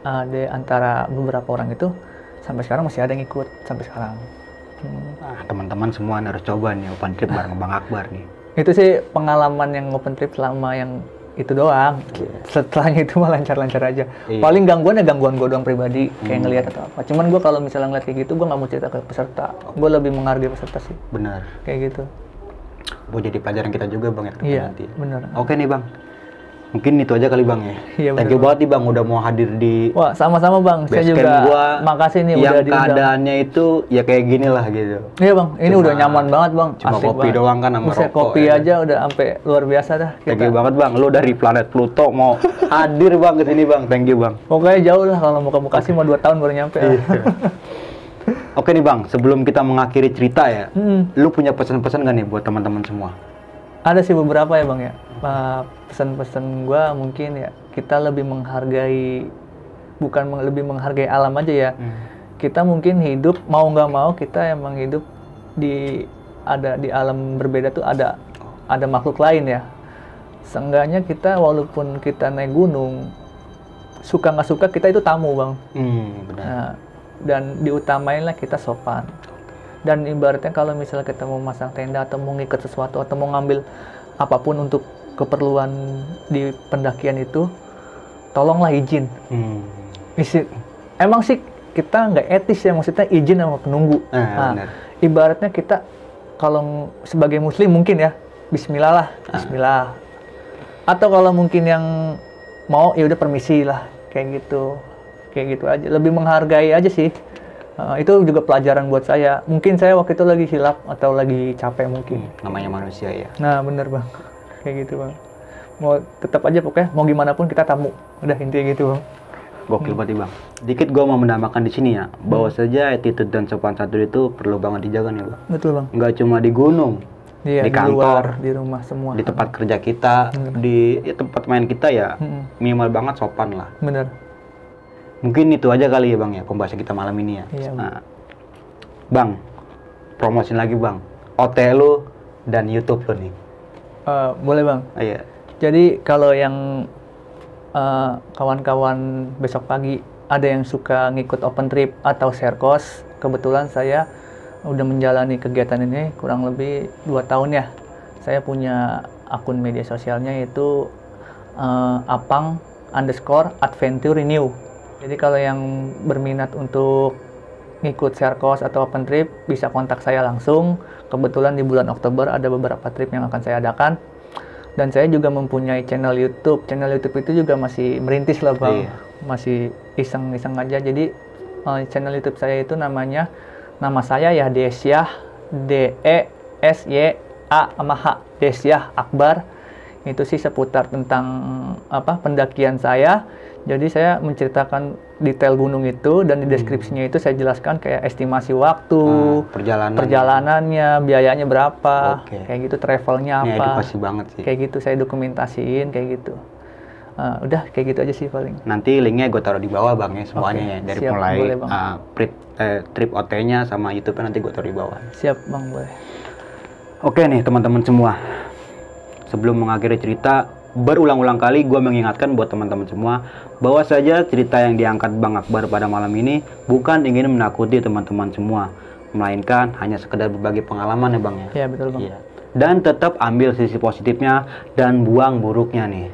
Ada antara beberapa orang itu sampai sekarang masih ada yang ikut sampai sekarang. Nah, teman-teman semua harus coba nih open trip bareng Bang Akbar nih. Itu sih pengalaman yang open trip selama yang itu doang. Setelahnya itu mah lancar-lancar aja. Iya. Paling gangguan gue doang pribadi, kayak ngelihat atau apa. Cuman gue kalau misalnya ngeliat kayak gitu, gue nggak mau cerita ke peserta. Gue lebih menghargai peserta sih, Benar. kayak gitu. Buat jadi pelajaran kita juga Bang ya ke depan Iya, nanti. benar. Oke nih Bang. Mungkin itu aja kali Bang ya. Iya, Thank you benar, banget nih Bang udah mau hadir di Wah, sama-sama bang. Saya basecamp juga gua makasih nih yang udah diundang. keadaannya itu ya kayak gini lah gitu. Iya bang, ini Cuma- udah nyaman banget bang. cuma Asik kopi banget. doang kan sama Buset, rokok kopi ya. aja udah sampai luar biasa dah. Thank you banget Bang, lu dari planet Pluto mau hadir Bang ke sini Bang. Thank you Bang. Pokoknya jauh lah, kalau mau ke Bekasi mau 2 tahun baru nyampe. Iya. Oke nih Bang, sebelum kita mengakhiri cerita ya, lu punya pesan-pesan gak nih buat teman-teman semua? Ada sih beberapa ya bang ya. Pesan-pesan gue mungkin ya, kita lebih menghargai, lebih menghargai alam aja ya. Kita mungkin hidup mau nggak mau, kita emang hidup di alam berbeda tuh ada makhluk lain ya. Seenggaknya kita walaupun kita naik gunung, suka nggak suka kita itu tamu bang. Benar. Nah, dan diutamain lah kita sopan. Dan ibaratnya kalau misalnya kita mau masang tenda atau mau ngikat sesuatu atau mau ngambil apapun untuk keperluan di pendakian itu, tolonglah izin. Emang sih kita nggak etis ya, maksudnya izin sama penunggu. Benar. Ibaratnya kita kalau sebagai muslim mungkin ya, bismillah lah, bismillah. Atau kalau mungkin yang mau ya udah permisi lah, kayak gitu aja. Lebih menghargai aja sih. Itu juga pelajaran buat saya. Mungkin saya waktu itu lagi hilaf atau lagi capek mungkin. Namanya manusia ya. Nah bener bang, kayak gitu bang. Mau tetap aja pokoknya, mau gimana pun kita tamu. Udah intinya gitu bang. Gokil banget Bang. Dikit gua mau menambahkan di sini ya, bahwa saja attitude dan sopan santun itu perlu banget dijaga nih Bang. Betul bang. Nggak cuma di gunung, Iya, di di kantor, luar, di rumah semua. di tempat kerja kita, di tempat main kita ya, minimal banget sopan lah. Bener. Mungkin itu aja kali ya Bang ya, pembahasan kita malam ini ya. Iya, Bang. Nah, Bang, promosin lagi Bang, OT lu dan YouTube lu nih. Boleh bang. Iya. Jadi kalau yang kawan-kawan besok pagi ada yang suka ngikut open trip atau share course, kebetulan saya udah menjalani kegiatan ini kurang lebih 2 tahun ya. Saya punya akun media sosialnya yaitu apang_adventure_renew. Jadi kalau yang berminat untuk ngikut share course atau open trip bisa kontak saya langsung. Kebetulan di bulan Oktober ada beberapa trip yang akan saya adakan. Dan saya juga mempunyai channel YouTube. Channel YouTube itu juga masih merintis lah bang. Iya. Masih iseng-iseng aja. Jadi channel YouTube saya itu nama saya ya Desyah, DESYA sama H, Desyah Akbar. Itu sih seputar tentang pendakian saya. Jadi saya menceritakan detail gunung itu, dan di deskripsinya itu saya jelaskan kayak estimasi waktu, perjalanannya, biayanya berapa, kayak gitu, travelnya ini apa. edukasi banget sih. Kayak gitu saya dokumentasiin kayak gitu. Udah kayak gitu aja sih paling. Nanti linknya gue taruh di bawah Bang ya semuanya ya, dari siap, mulai boleh, Bang. trip OT-nya sama YouTube-nya nanti gue taruh di bawah. Siap bang, boleh. Oke nih teman-teman semua, sebelum mengakhiri cerita, berulang-ulang kali gue mengingatkan buat teman-teman semua bahwa saja cerita yang diangkat Bang Akbar pada malam ini bukan ingin menakuti teman-teman semua, melainkan hanya sekedar berbagi pengalaman ya Bang ya. Iya betul Bang. Iya. Dan tetap ambil sisi positifnya dan buang buruknya nih.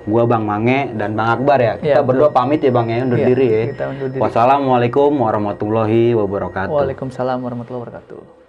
Gua Bang Mange dan Bang Akbar ya. Kita Iya, berdua pamit ya Bang ya, undur Iya, diri ya. kita undur diri. Wassalamualaikum warahmatullahi wabarakatuh. Waalaikumsalam warahmatullahi wabarakatuh.